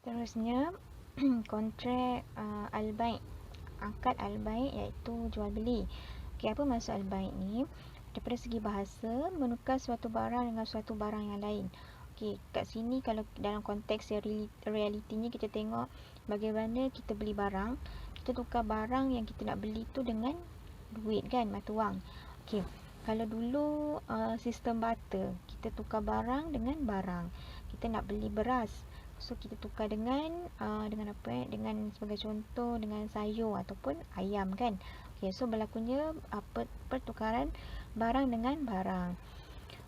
Seterusnya kontrak al-bai', akad al-bai' iaitu jual beli. Okey, apa maksud al-bai' ni? Daripada segi bahasa, menukar suatu barang dengan suatu barang yang lain. Okey, kat sini kalau dalam konteks realitinya kita tengok bagaimana kita beli barang, kita tukar barang yang kita nak beli tu dengan duit kan, mata wang. Okey, kalau dulu sistem barter, kita tukar barang dengan barang. Kita nak beli beras, so kita tukar dengan apa dengan sebagai contoh dengan sayur ataupun ayam kan. Okey, so berlakunya pertukaran barang dengan barang.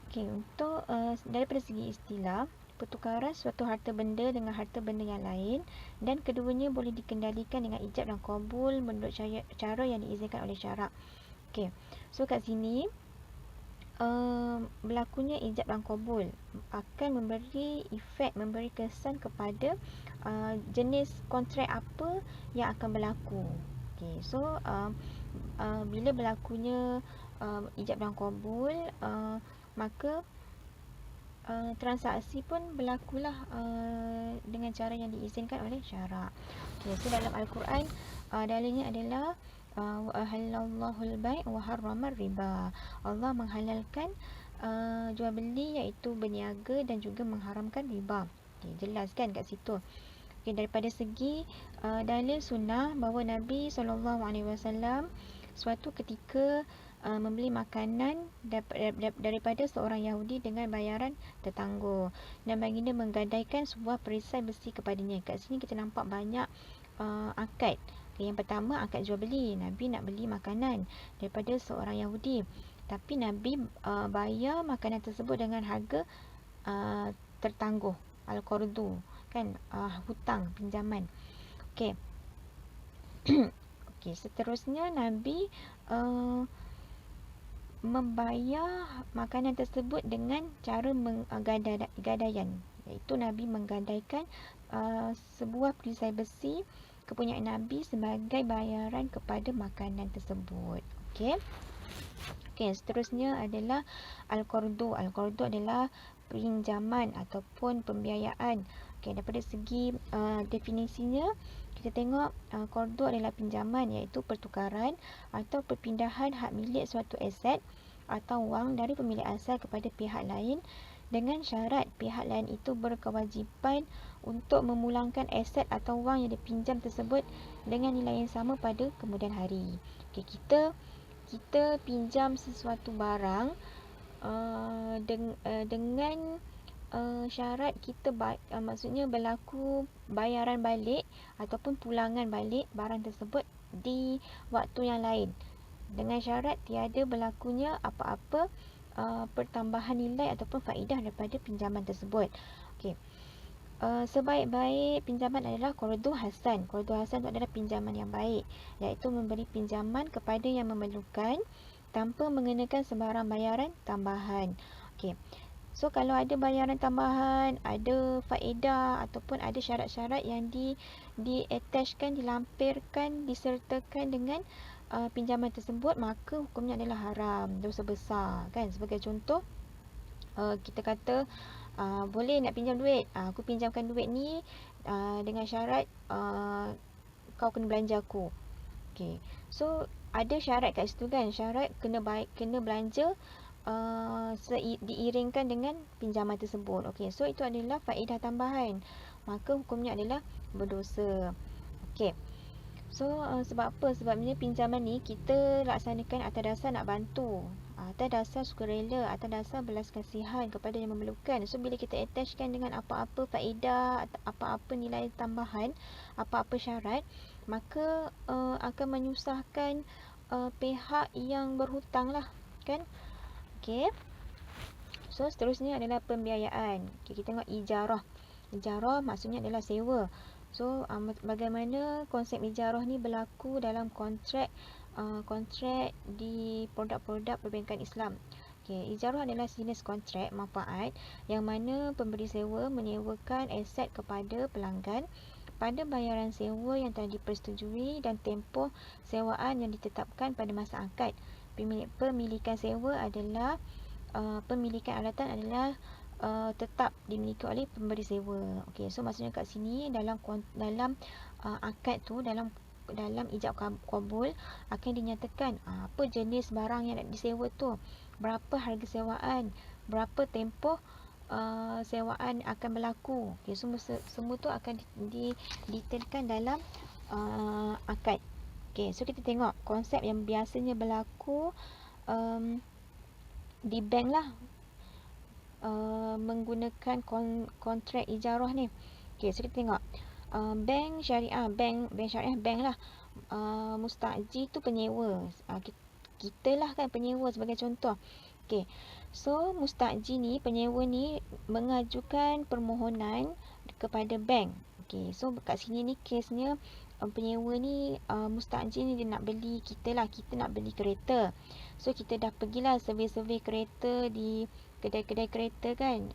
Okey, untuk daripada segi istilah, pertukaran suatu harta benda dengan harta benda yang lain, dan keduanya boleh dikendalikan dengan ijab dan qabul menurut cara yang diizinkan oleh syarak. Okey, so kat sini berlakunya ijab dan qabul akan memberi efek, memberi kesan kepada jenis kontrak apa yang akan berlaku. Okey, so bila berlakunya ijab dan qabul, maka transaksi pun berlakulah dengan cara yang diizinkan oleh syarak. Okay, so dalam Al-Quran dalilnya adalah wa ahallallahu al-bai' wa harrama riba. Allah menghalalkan jual beli iaitu berniaga dan juga mengharamkan riba. Okay, jelas kan kat situ. Okay, daripada segi dalil sunnah bahawa Nabi SAW suatu ketika membeli makanan daripada seorang Yahudi dengan bayaran tertangguh, dan baginda menggadaikan sebuah perisai besi kepadanya. Kat sini kita nampak banyak akad. Yang pertama, akad jual beli. Nabi nak beli makanan daripada seorang Yahudi, tapi Nabi bayar makanan tersebut dengan harga tertangguh, al-qardu kan, hutang, pinjaman. Okey. Okey, seterusnya Nabi membayar makanan tersebut dengan cara gadaian, iaitu Nabi menggadaikan sebuah perisai besi kepunyaan Nabi sebagai bayaran kepada makanan tersebut. Okey. Okey, seterusnya adalah al-qardu. Al-qardu adalah pinjaman ataupun pembiayaan. Okey, daripada segi definisinya, kita tengok qardu adalah pinjaman iaitu pertukaran atau perpindahan hak milik suatu aset atau wang dari pemilik asal kepada pihak lain dengan syarat pihak lain itu berkewajipan untuk memulangkan aset atau wang yang dipinjam tersebut dengan nilai yang sama pada kemudian hari. Okey, kita pinjam sesuatu barang dengan syarat kita maksudnya berlaku bayaran balik ataupun pulangan balik barang tersebut di waktu yang lain, dengan syarat tiada berlakunya apa-apa pertambahan nilai ataupun faedah daripada pinjaman tersebut. Okey. Sebaik-baik pinjaman adalah qardu hasan. Qardu hasan itu adalah pinjaman yang baik, iaitu memberi pinjaman kepada yang memerlukan tanpa mengenakan sebarang bayaran tambahan. Okey. So kalau ada bayaran tambahan, ada faedah ataupun ada syarat-syarat yang di-attachkan, dilampirkan, disertakan dengan pinjaman tersebut, maka hukumnya adalah haram, dosa besar kan. Sebagai contoh, kita kata boleh nak pinjam duit, aku pinjamkan duit ni dengan syarat kau kena belanja aku. Okay. So ada syarat kat situ kan, syarat kena belanja diiringkan dengan pinjaman tersebut. Okay, so itu adalah faedah tambahan, maka hukumnya adalah berdosa. Okay, so sebab apa? Sebabnya pinjaman ni kita laksanakan atas dasar nak bantu, atas dasar sukarela, atas dasar belas kasihan kepada yang memerlukan. So bila kita attachkan dengan apa-apa faedah, apa-apa nilai tambahan, apa-apa syarat, maka akan menyusahkan pihak yang berhutang lah kan. Okay. So seterusnya adalah pembiayaan. Okay, kita tengok ijarah. Ijarah maksudnya adalah sewa. So bagaimana konsep ijarah ni berlaku dalam kontrak di produk-produk perbankan Islam. Okay, ijarah adalah jenis kontrak manfaat yang mana pemberi sewa menyewakan aset kepada pelanggan pada bayaran sewa yang telah dipersetujui dan tempoh sewaan yang ditetapkan pada masa akad. Pemilikan sewa adalah pemilikan alatan adalah tetap dimiliki oleh pemberi sewa. Okey, so maksudnya kat sini dalam akad tu, dalam ijab kabul akan dinyatakan apa jenis barang yang nak disewa tu, berapa harga sewaan, berapa tempoh sewaan akan berlaku. Okey, semua tu akan didetailkan dalam akad. Okey, so kita tengok konsep yang biasanya berlaku di bank lah, menggunakan kontrak ijarah ni. Okey, so kita tengok bank syariah, bank lah. Mustajir tu penyewa. Kita lah kan penyewa sebagai contoh. Okey, so mustajir ni, penyewa ni mengajukan permohonan kepada bank. Okey, so kat sini ni kesnya penyewa ni, mustajir ni dia nak beli, kita nak beli kereta. So kita dah pergilah survey kereta di kedai-kedai kereta kan,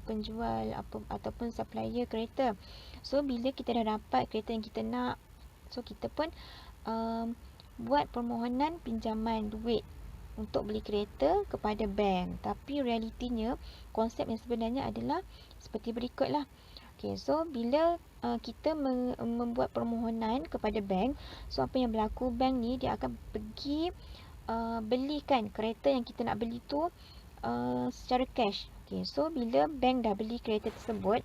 penjual ataupun supplier kereta. So bila kita dah dapat kereta yang kita nak, so kita pun buat permohonan pinjaman duit untuk beli kereta kepada bank. Tapi realitinya konsep yang sebenarnya adalah seperti berikut lah. Okay, so bila kita membuat permohonan kepada bank, so apa yang berlaku, bank ni dia akan pergi belikan kereta yang kita nak beli tu secara cash. Okay, so bila bank dah beli kereta tersebut,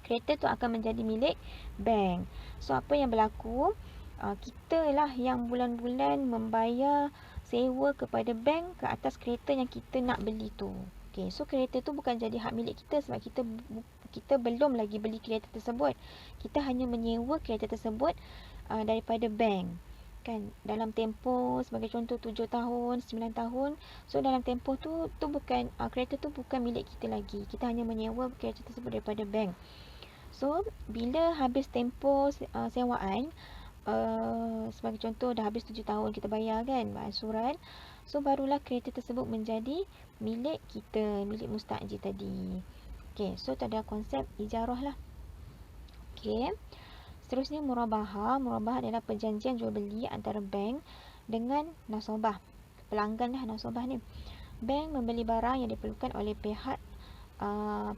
kereta tu akan menjadi milik bank. So apa yang berlaku, kita lah yang bulan-bulan membayar sewa kepada bank ke atas kereta yang kita nak beli tu. Okay, so kereta tu bukan jadi hak milik kita sebab kita belum lagi beli kereta tersebut. Kita hanya menyewa kereta tersebut daripada bank kan, dalam tempoh sebagai contoh 7 tahun, 9 tahun. So dalam tempoh tu bukan kereta tu bukan milik kita lagi. Kita hanya menyewa kereta tersebut daripada bank. So bila habis tempoh sewaan, sebagai contoh dah habis 7 tahun kita bayar kan angsuran, so barulah kereta tersebut menjadi milik kita, milik mustajir tadi. Okay, so tu ada konsep ijarah lah. Okay, seterusnya murabahah. Murabahah adalah perjanjian jual beli antara bank dengan nasabah, pelanggan lah nasabah ni. Bank membeli barang yang diperlukan oleh pihak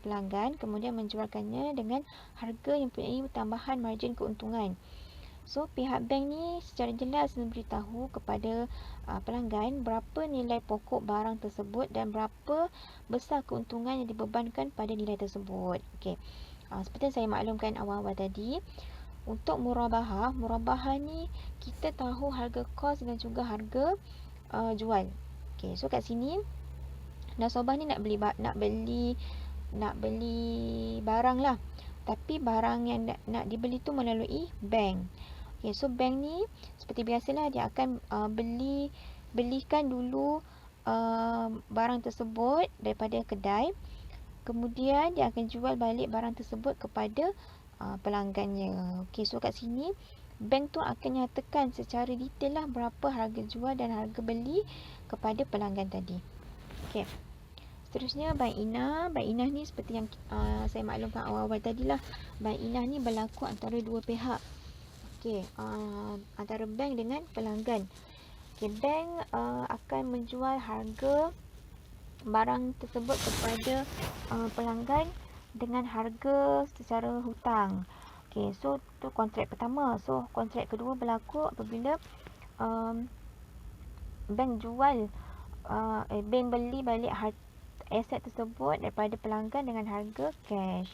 pelanggan, kemudian menjualkannya dengan harga yang mempunyai tambahan margin keuntungan. So pihak bank ni secara jelas memberitahu kepada pelanggan berapa nilai pokok barang tersebut dan berapa besar keuntungan yang dibebankan pada nilai tersebut. Okey, seperti yang saya maklumkan awal-awal tadi, untuk murabahah ni kita tahu harga kos dan juga harga jual. Okey, so kat sini nasabah ni nak beli barang lah, tapi barang yang nak dibeli tu melalui bank. Okay, so bank ni seperti biasalah dia akan belikan dulu barang tersebut daripada kedai, kemudian dia akan jual balik barang tersebut kepada pelanggannya. Okay, so kat sini bank tu akan nyatakan secara detail lah berapa harga jual dan harga beli kepada pelanggan tadi. Okay, seterusnya bainah. Bainah ni seperti yang saya maklumkan awal-awal tadi lah. Bainah ni berlaku antara dua pihak. Okey, antara bank dengan pelanggan. Okey, bank akan menjual harga barang tersebut kepada pelanggan dengan harga secara hutang. Okey, so tu kontrak pertama. So kontrak kedua berlaku apabila bank beli balik aset tersebut daripada pelanggan dengan harga cash.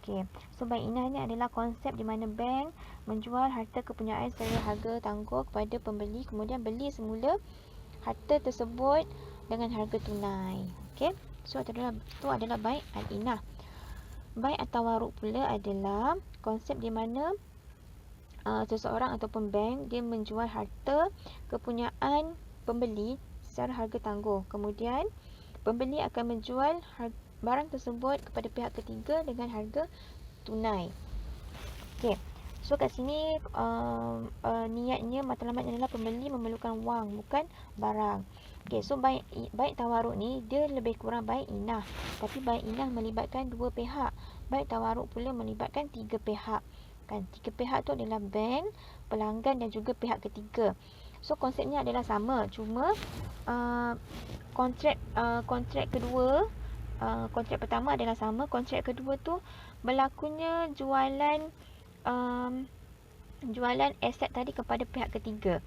Okey, so bainah ni adalah konsep di mana bank menjual harta kepunyaan secara harga tangguh kepada pembeli, kemudian beli semula harta tersebut dengan harga tunai. Okey, so itu adalah bai' al-inah. Bai' at-tawaruk pula adalah konsep di mana seseorang ataupun bank dia menjual harta kepunyaan pembeli secara harga tangguh, kemudian pembeli akan menjual barang tersebut kepada pihak ketiga dengan harga tunai. Okey, so kat sini niatnya, matlamatnya adalah pembeli memerlukan wang, bukan barang. Okey, so bai' tawaruk ni dia lebih kurang bai' inah, tapi bai' inah melibatkan dua pihak. Bai' tawaruk pula melibatkan tiga pihak. Kan, tiga pihak tu adalah bank, pelanggan dan juga pihak ketiga. So konsepnya adalah sama, cuma kontrak kedua kontrak pertama adalah sama, kontrak kedua tu berlakunya jualan jualan aset tadi kepada pihak ketiga.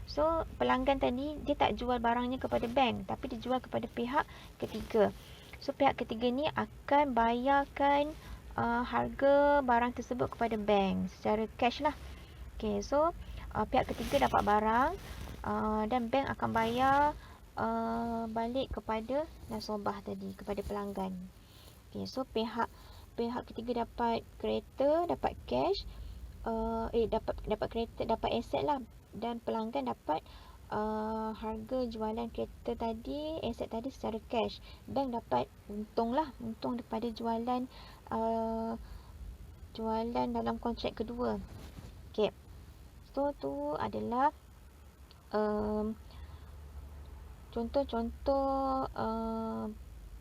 So pelanggan tadi dia tak jual barangnya kepada bank, tapi dia jual kepada pihak ketiga. So pihak ketiga ni akan bayarkan harga barang tersebut kepada bank secara cash lah. Okay, so pihak ketiga dapat barang dan bank akan bayar balik kepada nasabah tadi, kepada pelanggan. Okay, so pihak ketiga dapat kereta, dapat cash, dapat kereta, dapat aset lah, dan pelanggan dapat harga jualan kereta tadi, aset tadi secara cash. Bank dapat untung lah, untung daripada jualan dalam kontrak kedua. Okay, so tu adalah contoh-contoh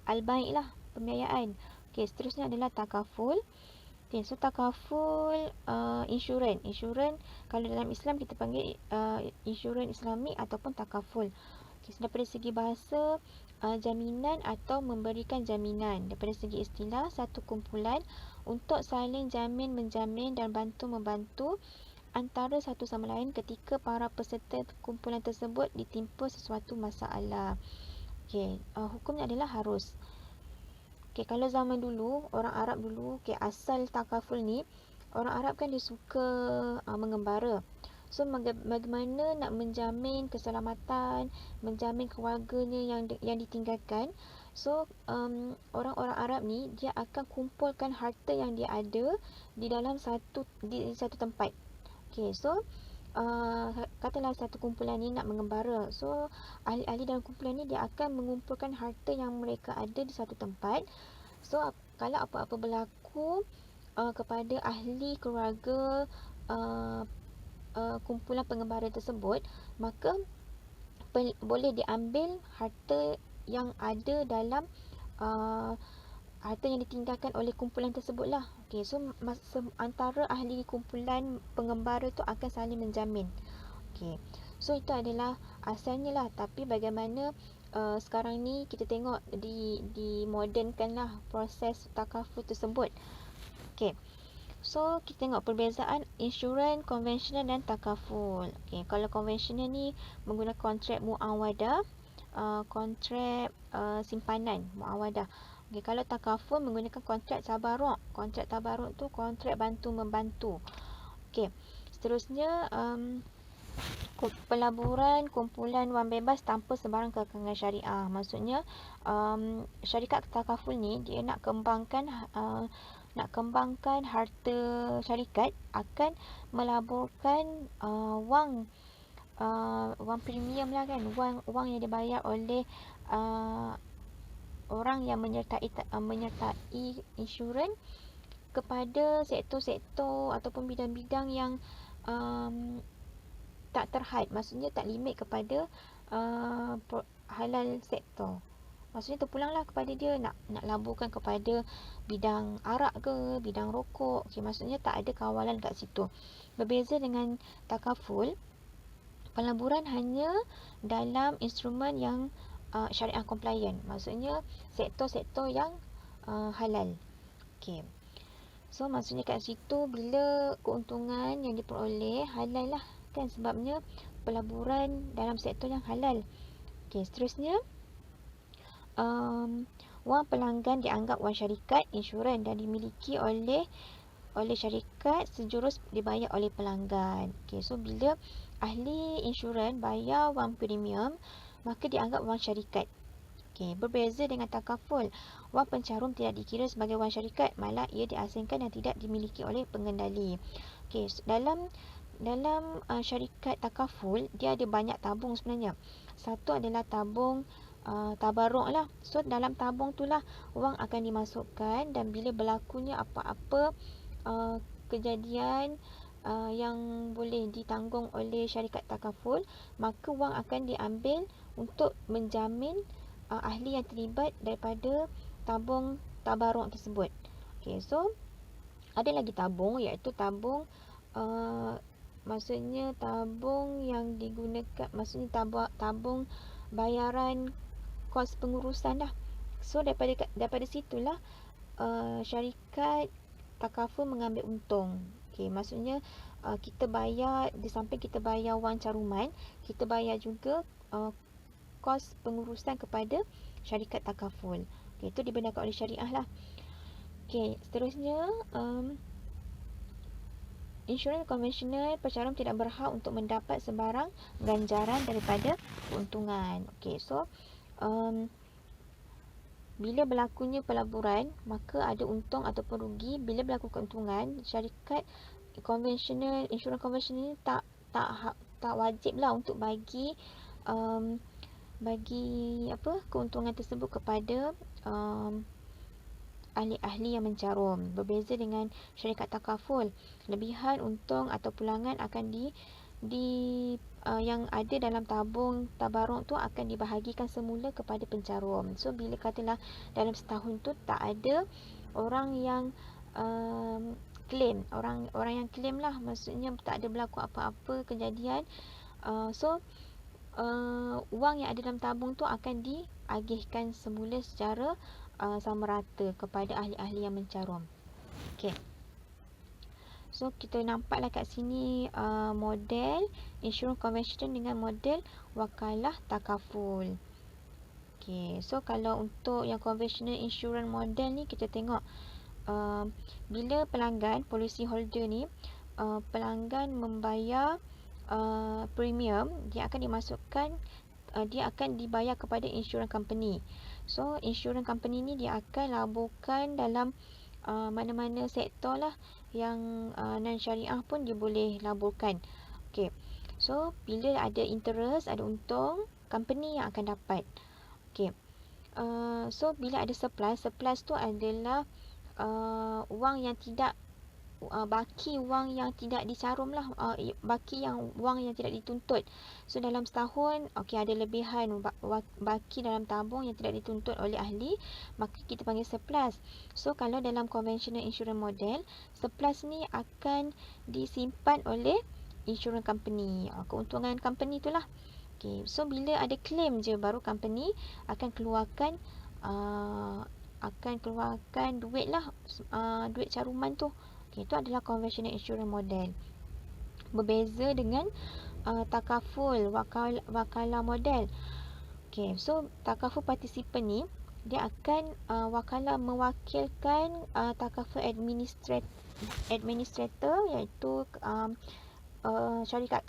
al-bai' lah, pembiayaan. Okay, seterusnya adalah takaful. Okay, so takaful insurans. Insurans kalau dalam Islam kita panggil insurans Islamik ataupun takaful. Okay, so daripada segi bahasa jaminan atau memberikan jaminan. Daripada segi istilah, satu kumpulan untuk saling jamin menjamin dan bantu membantu antara satu sama lain ketika para peserta kumpulan tersebut ditimpa sesuatu masalah. Okay, hukumnya adalah harus. Okay, kalau zaman dulu, orang Arab dulu, okay, asal takaful ni, orang Arab kan dia suka mengembara. So bagaimana nak menjamin keselamatan, menjamin keluarganya yang ditinggalkan. So orang-orang Arab ni dia akan kumpulkan harta yang dia ada di dalam satu tempat. Okay, so katalah satu kumpulan ni nak mengembara. So ahli-ahli dalam kumpulan ni dia akan mengumpulkan harta yang mereka ada di satu tempat. So kalau apa-apa berlaku kepada ahli keluarga kumpulan pengembara tersebut, maka boleh diambil harta yang ada dalam harta yang ditinggalkan oleh kumpulan tersebut lah. Okay, so antara ahli kumpulan pengembara tu akan saling menjamin. Okay, so itu adalah asalnya lah. Tapi bagaimana sekarang ni kita tengok di modernkan lah proses takaful tersebut. Okay, so kita tengok perbezaan insurans konvensional dan takaful. Okay, kalau konvensional ni menggunakan kontrak muawadah, kontrak simpanan muawadah. Okay, kalau takaful menggunakan kontrak tabaruk. Kontrak tabaruk tu kontrak bantu-membantu. Okay, seterusnya pelaburan kumpulan wang bebas tanpa sebarang kekangan syariah. Maksudnya syarikat takaful ni dia nak kembangkan harta syarikat akan melaburkan wang premium lah kan, wang yang dibayar oleh orang yang menyertai insurans kepada sektor-sektor ataupun bidang-bidang yang tak terhad, maksudnya tak limit kepada halal sektor. Maksudnya terpulanglah kepada dia nak laburkan kepada bidang arak ke, bidang rokok. Okay, maksudnya tak ada kawalan kat situ. Berbeza dengan takaful, pelaburan hanya dalam instrumen yang syariah compliant. Maksudnya sektor-sektor yang halal. Okay, so maksudnya kat situ bila keuntungan yang diperoleh halal lah kan, sebabnya pelaburan dalam sektor yang halal. Okay, seterusnya wang pelanggan dianggap wang syarikat insurans dan dimiliki oleh syarikat, sejurus dibayar oleh pelanggan. Okay, so bila ahli insurans bayar wang premium, maka dianggap wang syarikat. Okay, berbeza dengan takaful, wang pencarum tidak dikira sebagai wang syarikat, malah ia diasingkan dan tidak dimiliki oleh pengendali. Okay, so dalam syarikat takaful dia ada banyak tabung sebenarnya. Satu adalah tabung tabaruk lah. So dalam tabung tu lah wang akan dimasukkan, dan bila berlakunya apa-apa kejadian yang boleh ditanggung oleh syarikat takaful, maka wang akan diambil untuk menjamin ahli yang terlibat daripada tabung tabaruk tersebut. Okay, so ada lagi tabung, iaitu tabung maksudnya tabung yang digunakan, maksudnya tabung bayaran kos pengurusan dah. So daripada situlah syarikat takaful mengambil untung. Okey, maksudnya kita bayar, di samping kita bayar wang caruman, kita bayar juga kos pengurusan kepada syarikat takaful. Okey, itu dibenarkan oleh syariah lah. Okey, seterusnya insurans konvensional, pencarum tidak berhak untuk mendapat sebarang ganjaran daripada keuntungan. Okey, so bila berlakunya pelaburan, maka ada untung ataupun rugi. Bila berlaku keuntungan, syarikat konvensional, insurans konvensional ni tak wajib lah untuk bagi keuntungan tersebut kepada ahli-ahli yang mencarum. Berbeza dengan syarikat takaful, lebihan untung atau pulangan akan yang ada dalam tabung tabaruk tu akan dibahagikan semula kepada pencarum. So bila katalah dalam setahun tu tak ada orang yang claim, orang yang claim lah, maksudnya tak ada berlaku apa-apa kejadian, wang yang ada dalam tabung tu akan diagihkan semula secara sama rata kepada ahli-ahli yang mencarum. Okey. So kita nampaklah kat sini model insurans konvensional dengan model wakalah takaful. Okey, so kalau untuk yang konvensional insurans model ni, kita tengok bila pelanggan, policy holder ni, pelanggan membayar premium, dia akan dimasukkan, dia akan dibayar kepada insurans company. So insurans company ni dia akan laburkan dalam mana-mana sektor lah, yang non syariah pun dia boleh laburkan. Okey. So bila ada interest, ada untung, company yang akan dapat. Okey. So bila ada surplus tu adalah wang yang tidak baki wang yang tidak dicarum lah, baki yang wang yang tidak dituntut. So dalam setahun, okey, ada lebihan baki dalam tabung yang tidak dituntut oleh ahli, maka kita panggil surplus. So kalau dalam conventional insurance model, surplus ni akan disimpan oleh insurance company, keuntungan company tu lah. Okey, so bila ada claim je, baru company akan keluarkan duit lah, duit caruman tu. Itu adalah conventional insurance model. Berbeza dengan takaful wakalah model. Okay, so takaful participant ni, dia akan wakalah mewakilkan takaful administrator, iaitu syarikat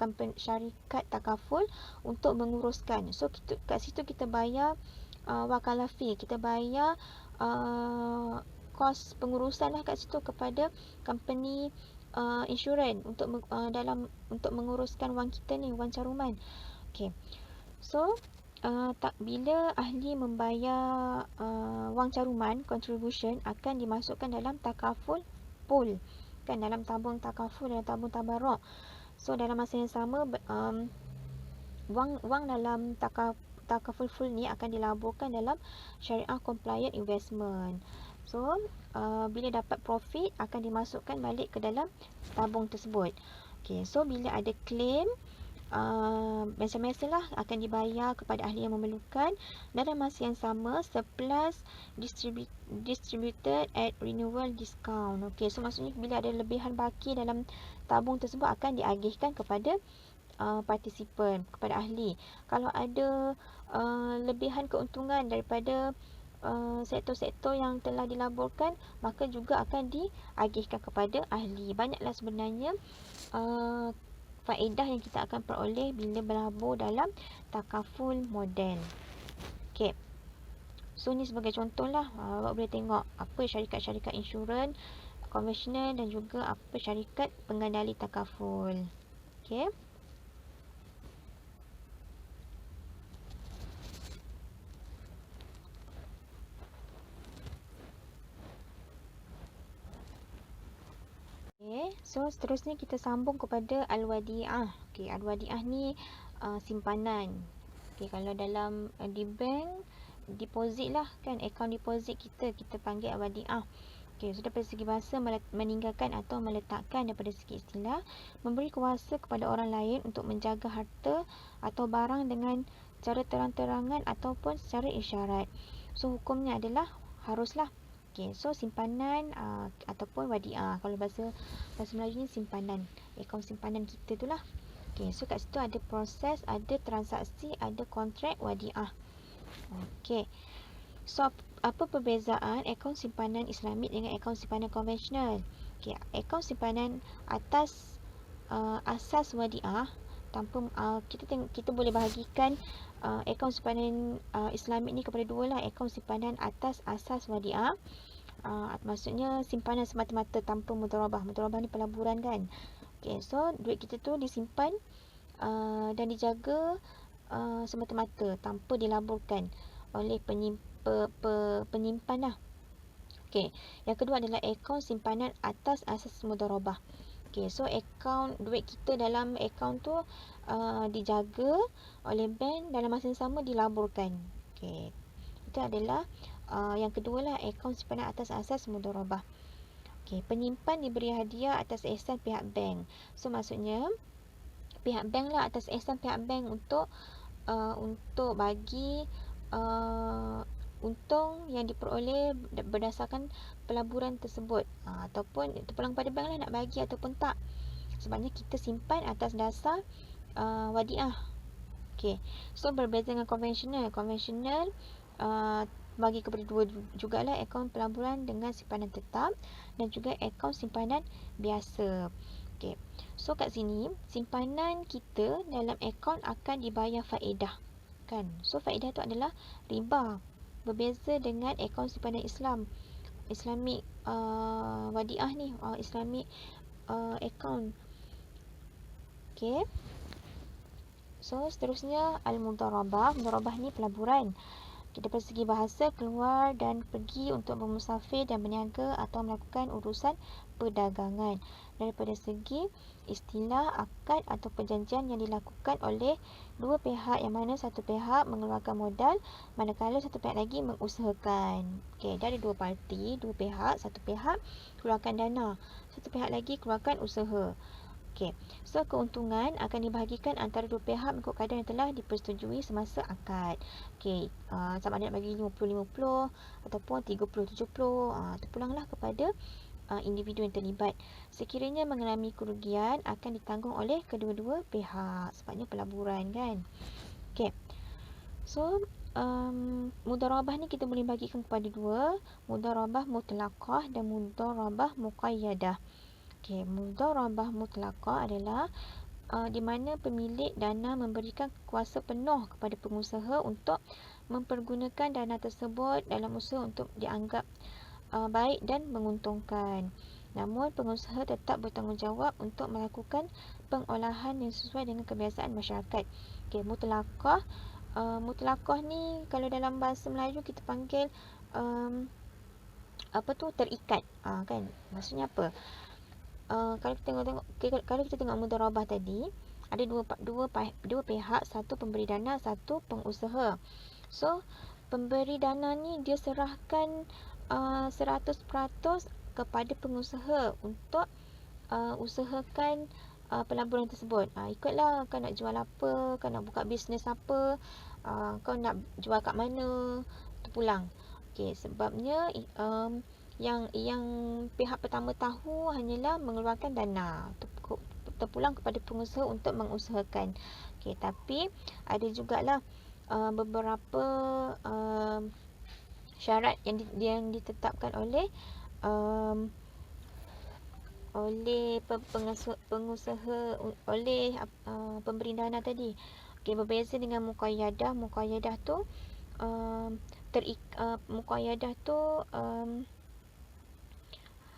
takaful untuk menguruskan. So kat situ kita bayar wakalah fee, kita bayar kos pengurusan lah kat situ kepada company insurans untuk menguruskan wang kita ni, wang caruman. Okey. So bila ahli membayar wang caruman, contribution akan dimasukkan dalam takaful pool, kan, dalam tabung takaful, dalam tabung tabaruk. So dalam masa yang sama, wang dalam takaful full ni akan dilaburkan dalam syariah compliant investment. So bila dapat profit akan dimasukkan balik ke dalam tabung tersebut. Okay, so bila ada claim, biasa-biasalah akan dibayar kepada ahli yang memerlukan. Dalam masa yang sama, surplus distributed at renewal discount. Okay, so maksudnya bila ada lebihan baki dalam tabung tersebut akan diagihkan kepada participant, kepada ahli. Kalau ada lebihan keuntungan daripada sektor-sektor yang telah dilaburkan, maka juga akan diagihkan kepada ahli. Banyaklah sebenarnya faedah yang kita akan peroleh bila berlabur dalam takaful model. Okay. So ni sebagai contoh lah, awak boleh tengok apa syarikat-syarikat insurans konvensional dan juga apa syarikat pengendali takaful. Okay. So seterusnya kita sambung kepada al-wadi'ah. Okay, al-wadi'ah ni simpanan. Okay, kalau dalam di bank, deposit lah, kan, account deposit kita panggil al-wadi'ah. Okay, so daripada segi bahasa, meninggalkan atau meletakkan. Daripada segi istilah, memberi kuasa kepada orang lain untuk menjaga harta atau barang dengan cara terang-terangan ataupun secara isyarat. So hukumnya adalah haruslah. Okay, so simpanan ataupun wadiah. Kalau bahasa Melayu ni simpanan. Akaun simpanan kita tu lah. Okay, so kat situ ada proses, ada transaksi, ada kontrak wadiah. Okay. So apa perbezaan akaun simpanan Islamik dengan akaun simpanan konvensional? Okay, akaun simpanan atas asas wadiah tanpa kita boleh bahagikan akaun simpanan Islamik ni kepada dua lah. Akaun simpanan atas asas wadiah, maksudnya simpanan semata-mata tanpa mudharabah. Mudharabah ni pelaburan kan. Okay, so duit kita tu disimpan dan dijaga semata-mata tanpa dilaburkan oleh penyimpan lah. Okay, yang kedua adalah akaun simpanan atas asas mudharabah. Okay, so duit kita dalam akaun tu dijaga oleh bank, dalam masa yang sama dilaburkan. Okay, itu adalah yang kedua lah, akaun simpanan atas asas mudharabah. Okay, penyimpan diberi hadiah atas ihsan pihak bank. So maksudnya pihak bank lah, atas ihsan pihak bank untuk bagi untung yang diperoleh berdasarkan pelaburan tersebut, ataupun terpulang pada bank lah nak bagi ataupun tak. Sebabnya kita simpan atas dasar wadiah. Okay, so berbeza dengan konvensional. Konvensional bagi kepada dua jugalah, akaun pelaburan dengan simpanan tetap dan juga akaun simpanan biasa. Okay, so kat sini simpanan kita dalam akaun akan dibayar faedah kan. So faedah tu adalah riba. Berbeza dengan akaun simpanan Islamik wadiah ni, Islamik akaun. Okay, so seterusnya al-mudharabah. Mudharabah ni pelaburan. Dari segi bahasa, keluar dan pergi untuk bermusafir dan berniaga atau melakukan urusan perdagangan. Daripada segi istilah, akad atau perjanjian yang dilakukan oleh dua pihak, yang mana satu pihak mengeluarkan modal manakala satu pihak lagi mengusahakan. Okay, dari dua parti, dua pihak, satu pihak keluarkan dana, satu pihak lagi keluarkan usaha. Okay, so keuntungan akan dibahagikan antara dua pihak mengikut kadar yang telah dipersetujui semasa akad. Okay, sama ada nak bagi 50-50 ataupun 30-70, terpulanglah kepada individu yang terlibat. Sekiranya mengalami kerugian akan ditanggung oleh kedua-dua pihak, sebabnya pelaburan kan. Okay, so mudharabah ni kita boleh bagikan kepada dua, mudharabah mutlaqah dan mudharabah muqayyadah. Okay, mudharabah mutlaqah adalah di mana pemilik dana memberikan kuasa penuh kepada pengusaha untuk mempergunakan dana tersebut dalam usaha untuk dianggap baik dan menguntungkan. Namun pengusaha tetap bertanggungjawab untuk melakukan pengolahan yang sesuai dengan kebiasaan masyarakat. Okay, mutlaqah. Mutlaqah ni kalau dalam bahasa Melayu kita panggil terikat. Kan? Maksudnya apa? Kalau kita tengok mudharabah tadi, ada dua pihak, satu pemberi dana, satu pengusaha. So pemberi dana ni dia serahkan 100% kepada pengusaha untuk usahakan pelaburan tersebut. Ikutlah kau nak jual apa, kau nak buka bisnes apa, kau nak jual kat mana, terpulang. Okay, sebabnya yang pihak pertama tahu hanyalah mengeluarkan dana, terpulang kepada pengusaha untuk mengusahakan. Okay, tapi ada jugalah beberapa syarat yang ditetapkan oleh pengusaha, oleh pemberi dana tadi. Okay, berbeza dengan muqayyadah. Muqayyadah tu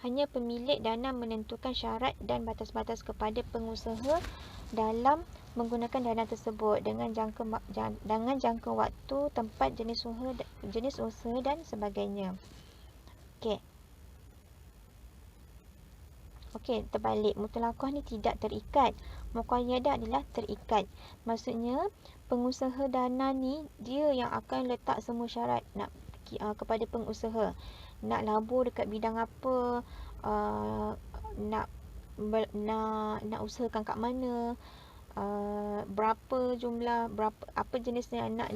hanya pemilik dana menentukan syarat dan batas-batas kepada pengusaha dalam menggunakan dana tersebut dengan jangka waktu, tempat, jenis usaha dan sebagainya. Okey, terbalik. Mutlaqah ni tidak terikat. Muqayyadah adalah terikat. Maksudnya pengusaha dana ni dia yang akan letak semua syarat kepada pengusaha. Nak labur dekat bidang apa, nak usahakan kat mana, berapa jumlah, apa jenis yang nak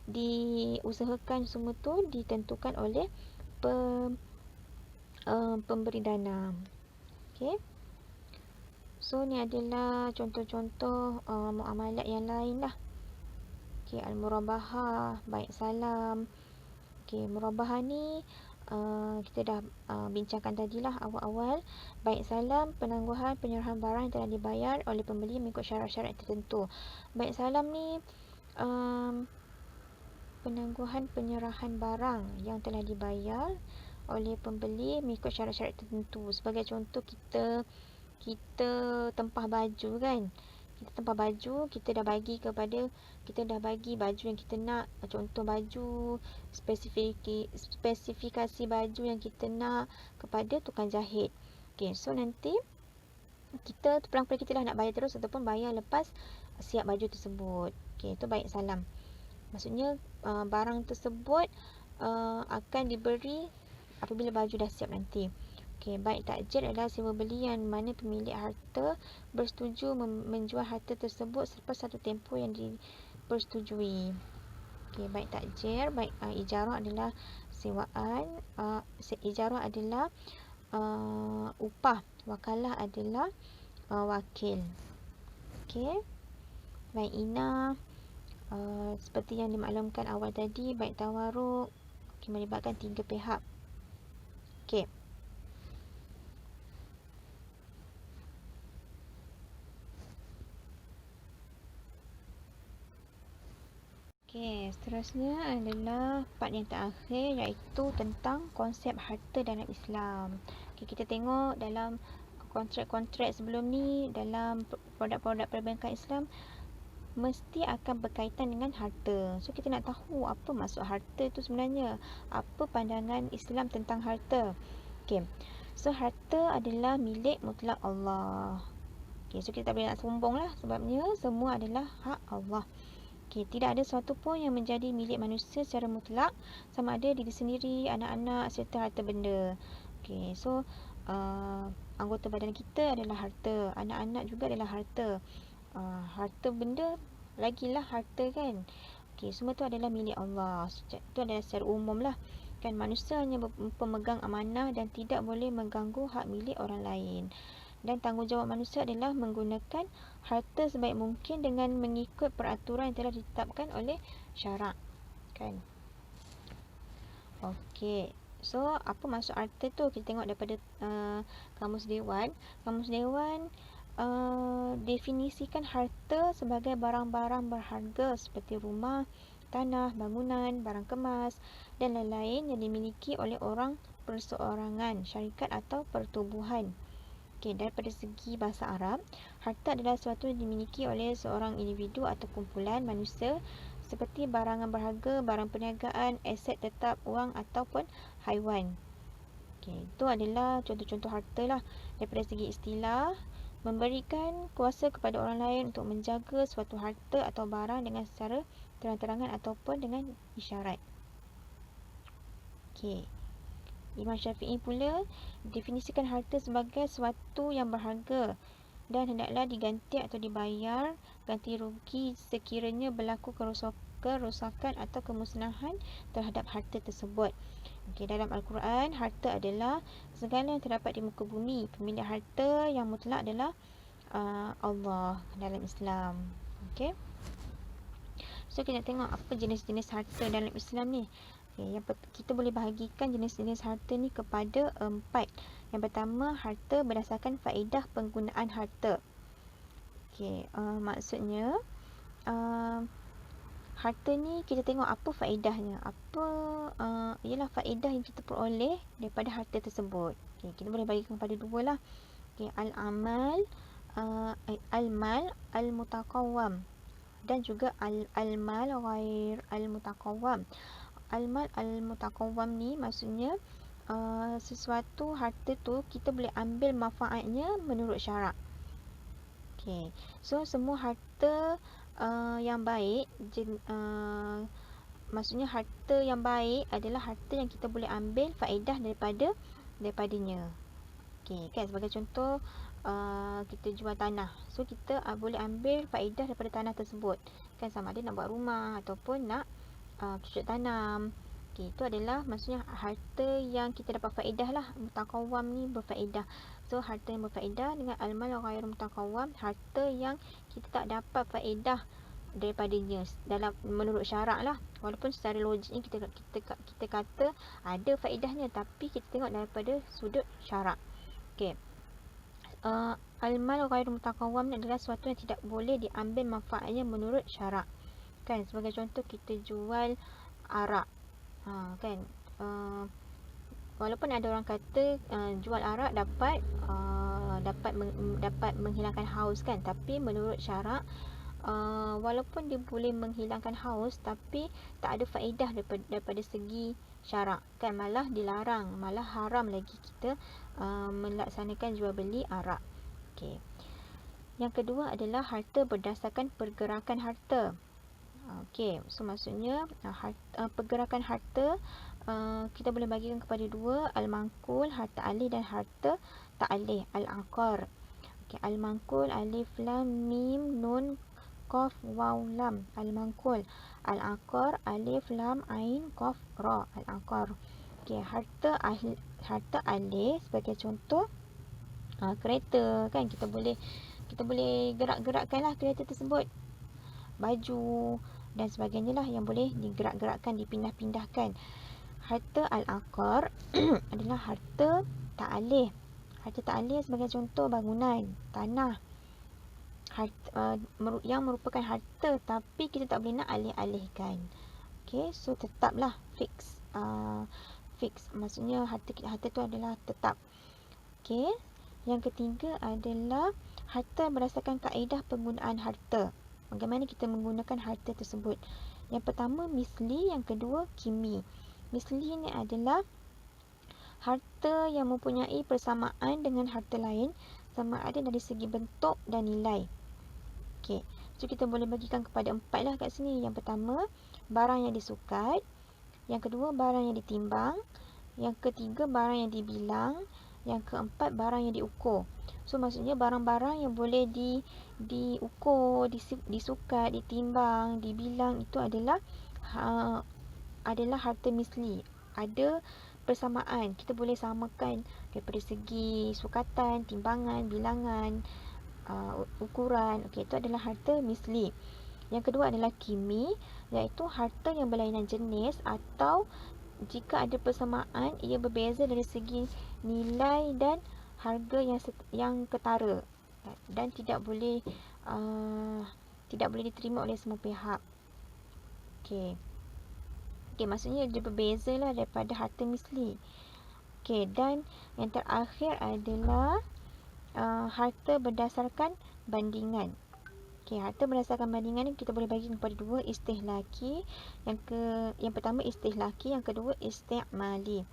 diusahakan, semua tu ditentukan oleh pemberi dana. Okey. So ni adalah contoh-contoh muamalat yang lain lah. Okey, al-murabahah, baik salam. Okey, murabahah ni kita dah bincangkan tadilah awal-awal. Baik salam, penangguhan penyerahan barang yang telah dibayar oleh pembeli mengikut syarat-syarat tertentu. Baik salam ni penangguhan penyerahan barang yang telah dibayar oleh pembeli mengikut syarat-syarat tertentu. Sebagai contoh, kita tempah baju kan. Kita tempah baju, kita dah bagi baju yang kita nak, contoh baju, spesifikasi baju yang kita nak kepada tukang jahit. Okey, so nanti pelang-pelang kita dah nak bayar terus ataupun bayar lepas siap baju tersebut. Okey, itu baik salam. Maksudnya barang tersebut akan diberi apabila baju dah siap nanti. Okey, baik takjil adalah sewa beli yang mana pemilik harta bersetuju menjual harta tersebut selepas satu tempoh yang dipersetujui. Okey, baik takjil. Baik ijarah adalah sewaan. Ijarah adalah upah. Wakalah adalah wakil. Okey. Baik inah, seperti yang dimaklumkan awal tadi, baik tawaruk, melibatkan 3 pihak. Okey. Okey, seterusnya adalah part yang terakhir, iaitu tentang konsep harta dalam Islam. Okey, kita tengok dalam kontrak-kontrak sebelum ni, dalam produk-produk perbankan Islam mesti akan berkaitan dengan harta. So kita nak tahu apa maksud harta tu sebenarnya, apa pandangan Islam tentang harta. Okey, so harta adalah milik mutlak Allah. Okey, so kita tak boleh nak sombong lah, sebabnya semua adalah hak Allah. Okey, tidak ada sesuatu pun yang menjadi milik manusia secara mutlak, sama ada diri sendiri, anak-anak serta harta benda. Okey, so anggota badan kita adalah harta, anak-anak juga adalah harta, harta benda lagilah harta kan. Okey, semua tu adalah milik Allah. Itu adalah secara umum lah kan. Manusia hanya pemegang amanah dan tidak boleh mengganggu hak milik orang lain. Dan tanggungjawab manusia adalah menggunakan harta sebaik mungkin dengan mengikut peraturan yang telah ditetapkan oleh syarak kan. Okey, so apa maksud harta tu? Kita tengok daripada Kamus Dewan. Kamus Dewan definisikan harta sebagai barang-barang berharga seperti rumah, tanah, bangunan, barang kemas dan lain-lain yang dimiliki oleh orang perseorangan, syarikat atau pertubuhan. Okey, daripada segi bahasa Arab, harta adalah sesuatu yang dimiliki oleh seorang individu atau kumpulan manusia seperti barangan berharga, barang perniagaan, aset tetap, wang ataupun haiwan. Okey, itu adalah contoh-contoh harta lah. Daripada segi istilah, memberikan kuasa kepada orang lain untuk menjaga suatu harta atau barang dengan secara terang-terangan ataupun dengan isyarat. Okey. Imam Syafi'i pula definisikan harta sebagai sesuatu yang berharga dan hendaklah diganti atau dibayar ganti rugi sekiranya berlaku kerosakan atau kemusnahan terhadap harta tersebut. Okey, dalam Al-Quran, harta adalah segala yang terdapat di muka bumi. Pemilik harta yang mutlak adalah Allah dalam Islam. Okey. So kita tengok apa jenis-jenis harta dalam Islam ni. Okay, kita boleh bahagikan jenis-jenis harta ni kepada 4. Yang pertama, harta berdasarkan faedah penggunaan harta. Okey, maksudnya harta ni kita tengok apa faedahnya. Ialah faedah yang kita peroleh daripada harta tersebut. Okey, kita boleh bahagikan kepada 2 lah. Okey, al-amal, al-mal al-mutaqawwam dan juga al-mal ghair al-mutaqawwam. Al-mal al-mutaqawwam ni maksudnya sesuatu harta tu kita boleh ambil manfaatnya menurut syarak. Okey. So semua harta yang baik maksudnya harta yang baik adalah harta yang kita boleh ambil faedah daripadanya. Okey, kan sebagai contoh kita jual tanah. So kita boleh ambil faedah daripada tanah tersebut. Kan sama ada nak buat rumah ataupun nak cucuk tanam. Okey, itu adalah maksudnya harta yang kita dapat faedah lah. Mutakawam ni berfaedah. So harta yang berfaedah dengan al-mal ghairu mutakawam, harta yang kita tak dapat faedah daripadanya dalam menurut syarak lah. Walaupun secara logiknya kita kata ada faedahnya, tapi kita tengok daripada sudut syarak. Okey. Al-mal ghairu mutakawam adalah sesuatu yang tidak boleh diambil manfaatnya menurut syarak. Kan sebagai contoh kita jual arak. Kan walaupun ada orang kata jual arak dapat menghilangkan haus kan, tapi menurut syarak walaupun dia boleh menghilangkan haus, tapi tak ada faedah daripada segi syarak kan, malah dilarang, malah haram lagi kita melaksanakan jual beli arak. Okey. Yang kedua adalah harta berdasarkan pergerakan harta. Okey, so maksudnya pergerakan harta kita boleh bagikan kepada dua, al-manqul, harta alih, dan harta tak alih, al-aqar. Okey, al-manqul alif lam mim nun qaf waw lam, al-manqul. Al-aqar alif lam ain qaf ra, al-aqar. Okey, harta alih sebagai contoh kereta kan, kita boleh gerak-gerakkanlah kereta tersebut, baju dan sebagainya lah yang boleh digerak-gerakkan, dipindah-pindahkan. Harta al-aqar adalah harta tak alih. Harta tak alih sebagai contoh bangunan, tanah, yang merupakan harta tapi kita tak boleh nak alih-alihkan. Okay, so tetaplah fix. Maksudnya harta tu adalah tetap. Okay, yang ketiga adalah harta berdasarkan kaedah penggunaan harta. Bagaimana kita menggunakan harta tersebut. Yang pertama misli, yang kedua kimi. Misli ni adalah harta yang mempunyai persamaan dengan harta lain, sama ada dari segi bentuk dan nilai. Okey, so kita boleh bagikan kepada 4 lah kat sini. Yang pertama, barang yang disukat. Yang kedua, barang yang ditimbang. Yang ketiga, barang yang dibilang. Yang keempat, barang yang diukur. So maksudnya barang-barang yang boleh diukur, disukat, ditimbang, dibilang, itu adalah harta misli. Ada persamaan, kita boleh samakan daripada segi sukatan, timbangan, bilangan, ukuran. Okey, itu adalah harta misli. Yang kedua adalah kimi, iaitu harta yang berlainan jenis atau jika ada persamaan, ia berbeza dari segi nilai dan harga yang ketara dan tidak boleh diterima oleh semua pihak. Okey, maksudnya dia berbeza lah daripada harta misli. Okey, dan yang terakhir adalah harta berdasarkan bandingan. Okey, harta berdasarkan bandingan ni kita boleh bagi kepada dua, istihlaki. Yang pertama istihlaki, yang kedua isti'mali.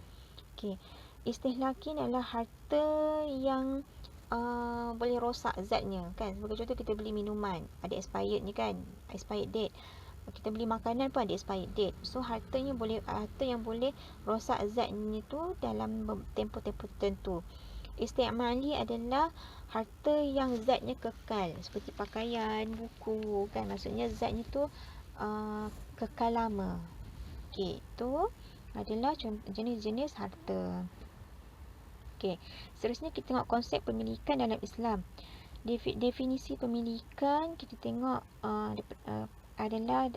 Okey, istihlaki adalah harta yang boleh rosak zatnya kan. Sebagai contoh kita beli minuman, ada expired ni kan, expired date. Kita beli makanan pun ada expired date. So harta yang boleh rosak zatnya tu dalam tempoh-tempoh tertentu. Isti'mali adalah harta yang zatnya kekal, seperti pakaian, buku kan, maksudnya zatnya tu kekal lama. Okey, itu adalah jenis-jenis harta. Okey, seterusnya kita tengok konsep pemilikan dalam Islam. Definisi pemilikan kita tengok adalah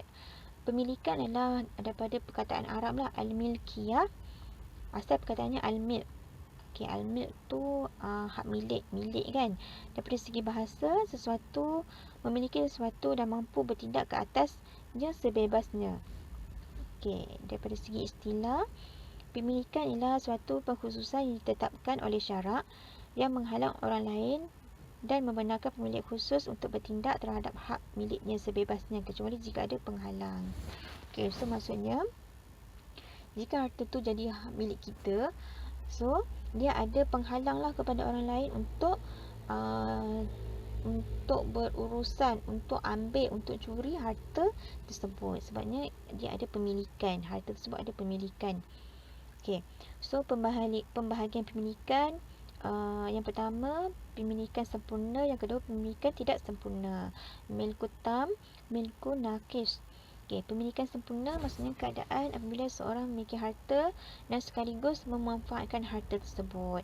pemilikan adalah daripada perkataan Arab lah, al-milkiyah. Asal perkataannya al-milk. Okey, al-milk tu hak milik kan. Daripada segi bahasa, memiliki sesuatu dan mampu bertindak ke atasnya sebebasnya. Okey, daripada segi istilah, pemilikan ialah suatu pengkhususan yang ditetapkan oleh syarak yang menghalang orang lain dan membenarkan pemilik khusus untuk bertindak terhadap hak miliknya sebebasnya kecuali jika ada penghalang. Okey, so maksudnya jika harta tu jadi hak milik kita, so dia ada penghalang lah kepada orang lain untuk berurusan, untuk ambil, untuk curi harta tersebut. Sebabnya dia ada pemilikan, harta tersebut ada pemilikan. Okey, so pembahagian pemilikan, yang pertama pemilikan sempurna. Yang kedua, pemilikan tidak sempurna. Milku tam, milku nakis. Okey, pemilikan sempurna maksudnya keadaan apabila seorang memiliki harta dan sekaligus memanfaatkan harta tersebut.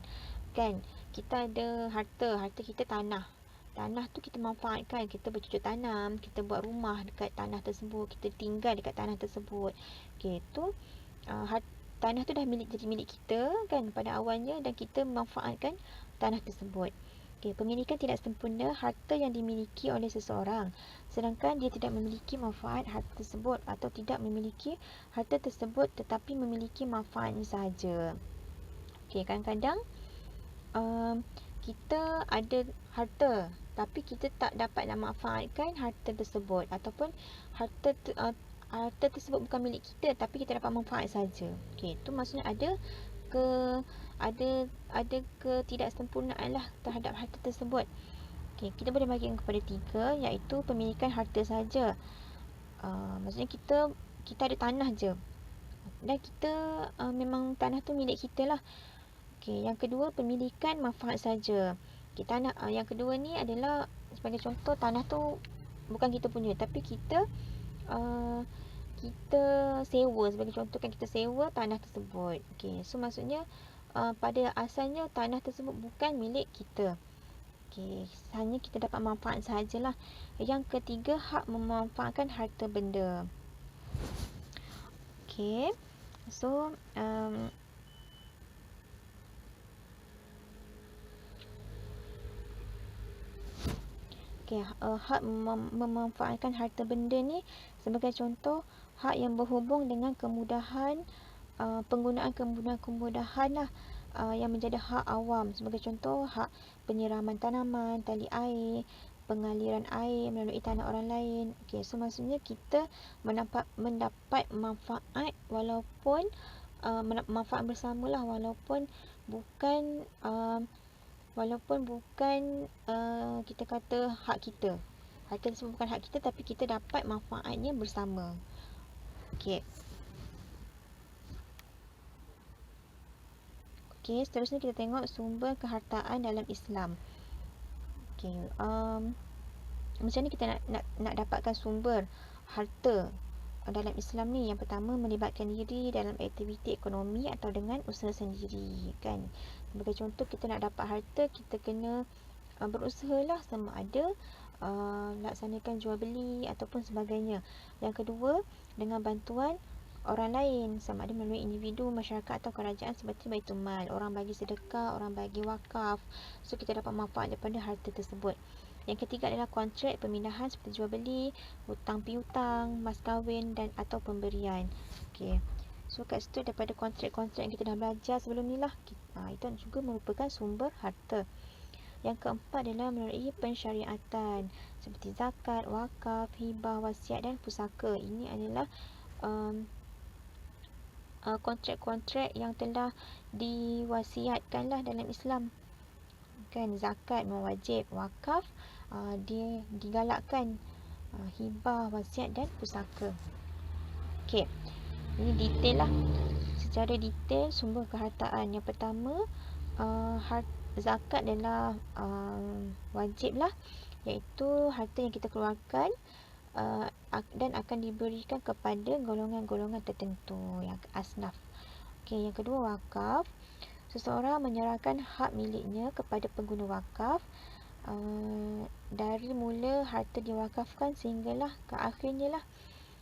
Kan, kita ada harta kita tanah. Tanah tu kita manfaatkan, kita bercocok tanam, kita buat rumah dekat tanah tersebut, kita tinggal dekat tanah tersebut. Okey, tu tanah tu dah jadi milik kita kan pada awalnya, dan kita memanfaatkan tanah tersebut. Okay, pemilikan tidak sempurna harta yang dimiliki oleh seseorang sedangkan dia tidak memiliki manfaat harta tersebut, atau tidak memiliki harta tersebut tetapi memiliki manfaatnya sahaja. Okay, kadang-kadang kita ada harta tapi kita tak dapat nak manfaatkan harta tersebut, ataupun harta tersebut bukan milik kita tapi kita dapat manfaat saja. Okey, tu maksudnya ada ketidaksempurnaan lah terhadap harta tersebut. Okey, kita boleh bagi kepada 3, iaitu pemilikan harta saja. Maksudnya kita ada tanah je dan kita memang tanah tu milik kita lah. Okey, yang kedua, pemilikan manfaat saja. Okey, tanah yang kedua ni adalah sebagai contoh, tanah tu bukan kita punya tapi kita sewa. Sebagai contoh kan, kita sewa tanah tersebut. Okey, so maksudnya pada asalnya tanah tersebut bukan milik kita. Okey, hanya kita dapat manfaat sahajalah. Yang ketiga, hak memanfaatkan harta benda. Okey, so hak memanfaatkan harta benda ni sebagai contoh, hak yang berhubung dengan kemudahan penggunaan kemudahan lah, yang menjadi hak awam. Sebagai contoh, hak penyiraman tanaman, tali air, pengaliran air melalui tanah orang lain. Okey, so maksudnya kita mendapat manfaat, walaupun manfaat bersamalah, walaupun bukan kita kata hak kita. Harta tersebut bukan hak kita tapi kita dapat manfaatnya bersama. Okey. Okey, seterusnya kita tengok sumber kehartaan dalam Islam. Okey, macam ni kita nak dapatkan sumber harta dalam Islam ni. Yang pertama, melibatkan diri dalam aktiviti ekonomi atau dengan usaha sendiri kan. Sebagai contoh, kita nak dapat harta, kita kena berusahalah, sama ada laksanakan jual beli ataupun sebagainya. Yang kedua, dengan bantuan orang lain, sama ada melalui individu, masyarakat atau kerajaan seperti baitul mal. Orang bagi sedekah, orang bagi wakaf, so kita dapat manfaat daripada harta tersebut. Yang ketiga adalah kontrak pemindahan seperti jual beli, hutang piutang, mas kahwin dan atau pemberian. Okey, so kat situ daripada kontrak-kontrak yang kita dah belajar sebelum ni lah, itu juga merupakan sumber harta. Yang keempat adalah melalui pensyariatan seperti zakat, wakaf, hibah, wasiat dan pusaka. Ini adalah kontrak-kontrak yang telah diwasiatkanlah dalam Islam kan. Zakat memang wajib, wakaf dia digalakkan, hibah, wasiat dan pusaka. Okey, ini detail lah, secara detail sumber kehartaan. Yang pertama, zakat adalah wajib lah, iaitu harta yang kita keluarkan dan akan diberikan kepada golongan-golongan tertentu, yang asnaf. Okey, yang kedua, wakaf. Seseorang menyerahkan hak miliknya kepada pengguna wakaf dari mula harta diwakafkan sehinggalah ke akhirnya lah,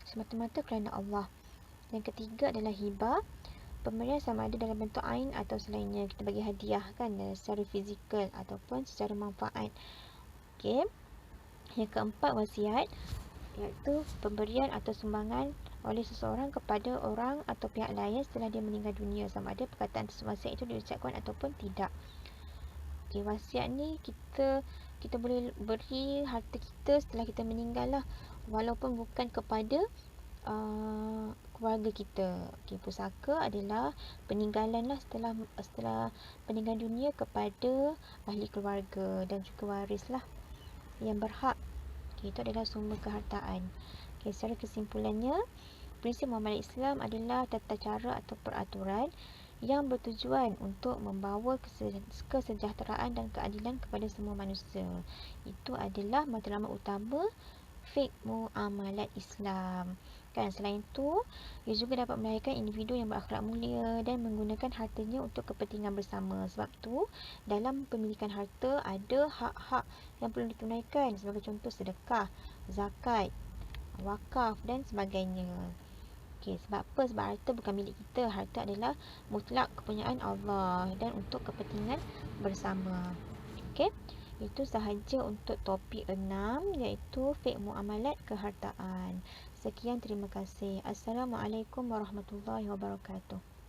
semata-mata kerana Allah. Yang ketiga adalah hibah. Pemberian sama ada dalam bentuk ain atau selainnya, kita bagi hadiah kan, secara fizikal ataupun secara manfaat. Okey. Yang keempat, wasiat, iaitu pemberian atau sumbangan oleh seseorang kepada orang atau pihak lain setelah dia meninggal dunia, sama ada perkataan wasiat itu diucapkan ataupun tidak. Okey, wasiat ni kita boleh beri harta kita setelah kita meninggal lah, walaupun bukan kepada keluarga kita. Okey, pusaka adalah peninggalan lah setelah meninggal dunia kepada ahli keluarga dan juga waris lah yang berhak. Okey, itu adalah sumber kehartaan. Okey, secara kesimpulannya, prinsip muamalah Islam adalah tata cara atau peraturan yang bertujuan untuk membawa kesejahteraan dan keadilan kepada semua manusia. Itu adalah matlamat utama fiqh muamalat Islam. Kan, selain itu, ia juga dapat melahirkan individu yang berakhlak mulia dan menggunakan hartanya untuk kepentingan bersama. Sebab tu, dalam pemilikan harta ada hak-hak yang perlu ditunaikan, sebagai contoh sedekah, zakat, wakaf dan sebagainya. Okey, sebab apa? Sebab harta bukan milik kita. Harta adalah mutlak kepunyaan Allah dan untuk kepentingan bersama. Okey. Itu sahaja untuk topik 6, iaitu fiqh muamalat kehartaan. Sekian, terima kasih. Assalamualaikum warahmatullahi wabarakatuh.